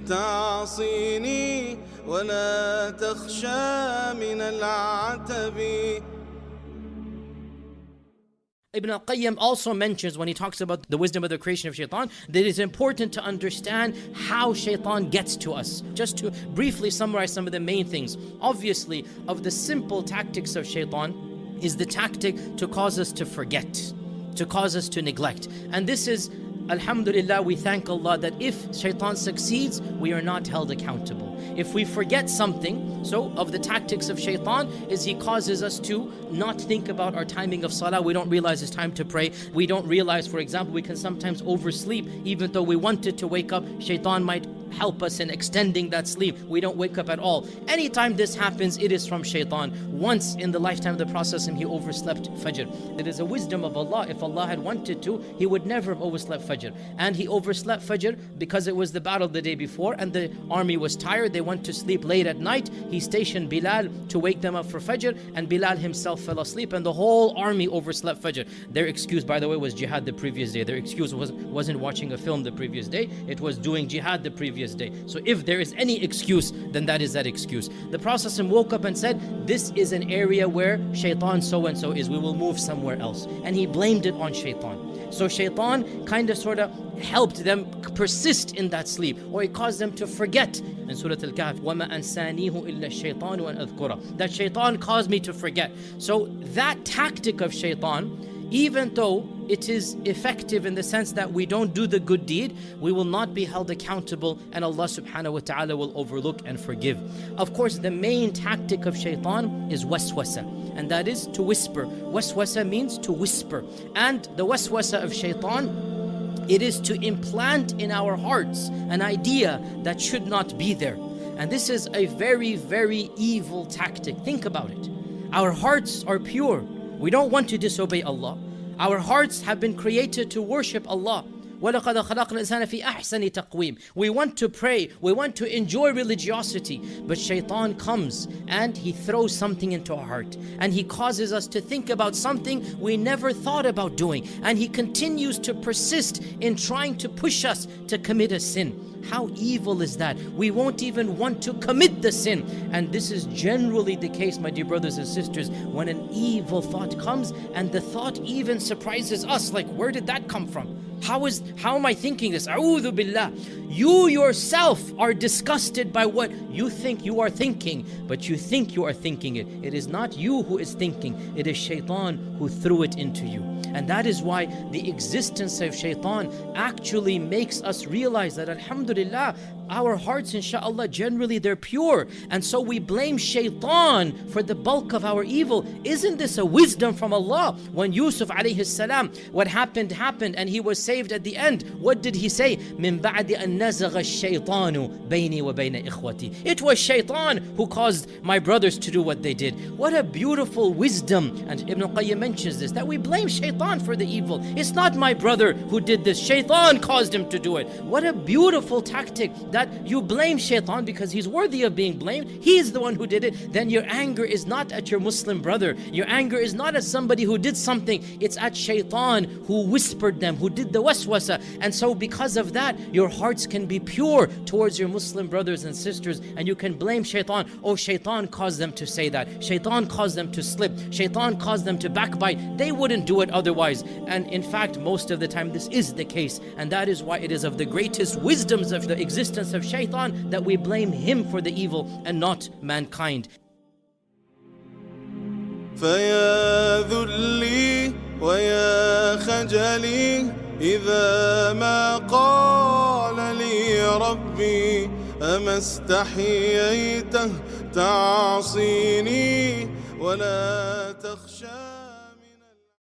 تعصيني ولا تخشى من العتب. Ibn al-Qayyim also mentions, when he talks about the wisdom of the creation of shaitan, that it is important to understand how shaitan gets to us. Just to briefly summarize some of the main things. Obviously, of the simple tactics of shaitan is the tactic to cause us to forget, to cause us to neglect. And this is, alhamdulillah, we thank Allah that if shaitan succeeds, we are not held accountable. If we forget something, so of the tactics of shaitan is he causes us to not think about our timing of salah. We don't realize it's time to pray. We don't realize, for example, we can sometimes oversleep even though we wanted to wake up. Shaitan might help us in extending that sleep. We don't wake up at all. Anytime this happens, it is from shaitan. Once in the lifetime of the Prophet, he overslept Fajr. It is a wisdom of Allah. If Allah had wanted to, he would never have overslept Fajr. And he overslept Fajr because it was the battle the day before and the army was tired. They went to sleep late at night. He stationed Bilal to wake them up for Fajr, and Bilal himself fell asleep, and the whole army overslept Fajr. Their excuse, by the way, was jihad the previous day. Their excuse wasn't watching a film the previous day. It was doing jihad the previous day. So if there is any excuse, then that is that excuse. The Prophet woke up and said, this is an area where shaitan so-and-so is. We will move somewhere else. And he blamed it on shaitan. So shaitan kind of sort of helped them persist in that sleep, or it caused them to forget. In Surah Al-Kahf, وَمَا أَنسَانِيهُ إِلَّا الشَّيْطَانُ أَنْ أَذْكُرَهُ. That shaitan caused me to forget. So that tactic of shaitan, even though it is effective in the sense that we don't do the good deed, we will not be held accountable, and Allah subhanahu wa ta'ala will overlook and forgive. Of course, the main tactic of shaitan is waswasa, and that is to whisper. Waswasa means to whisper. And the waswasa of shaitan, it is to implant in our hearts an idea that should not be there. And this is a very, very evil tactic. Think about it. Our hearts are pure. We don't want to disobey Allah. Our hearts have been created to worship Allah. وَلَقَدْ خَلَقْنَا الْإِنسَانَ فِي أَحْسَنِ تَقْوِيمٍ. We want to pray, we want to enjoy religiosity, but shaitan comes and he throws something into our heart, and he causes us to think about something we never thought about doing, and he continues to persist in trying to push us to commit a sin. How evil is that? We won't even want to commit the sin. And this is generally the case, my dear brothers and sisters, when an evil thought comes, and the thought even surprises us, like, where did that come from? How am I thinking this? A'udhu billah. You yourself are disgusted by what you think you are thinking, but you think you are thinking it. It is not you who is thinking, it is shaitan who threw it into you. And that is why the existence of shaitan actually makes us realize that, alhamdulillah, our hearts, inshallah, generally they're pure. And so we blame shaitan for the bulk of our evil. Isn't this a wisdom from Allah? When Yusuf alayhi salam, what happened, and he was saved at the end. What did he say? مِن بَعْدِ أَن نَزَغَ الشَّيْطَانُ بَيْنِي وَبَيْنَ إِخْوَتِي. It was shaitan who caused my brothers to do what they did. What a beautiful wisdom. And Ibn al-Qayyim mentions this, that we blame shaitan for the evil. It's not my brother who did this. Shaitan caused him to do it. What a beautiful tactic, that you blame shaitan because he's worthy of being blamed. He is the one who did it. Then your anger is not at your Muslim brother. Your anger is not at somebody who did something. It's at shaitan who whispered them, who did the waswasa. And so because of that, your hearts can be pure towards your Muslim brothers and sisters, and you can blame shaitan. Oh, shaitan caused them to say that. Shaitan caused them to slip. Shaitan caused them to backbite. They wouldn't do it otherwise. And in fact, most of the time this is the case. And that is why it is of the greatest wisdoms of the existence of shaitan that we blame him for the evil and not mankind. فيا ذلي ويا خجلي إذا ما قال لي ربي أما استحييته تعصيني ولا تخشى.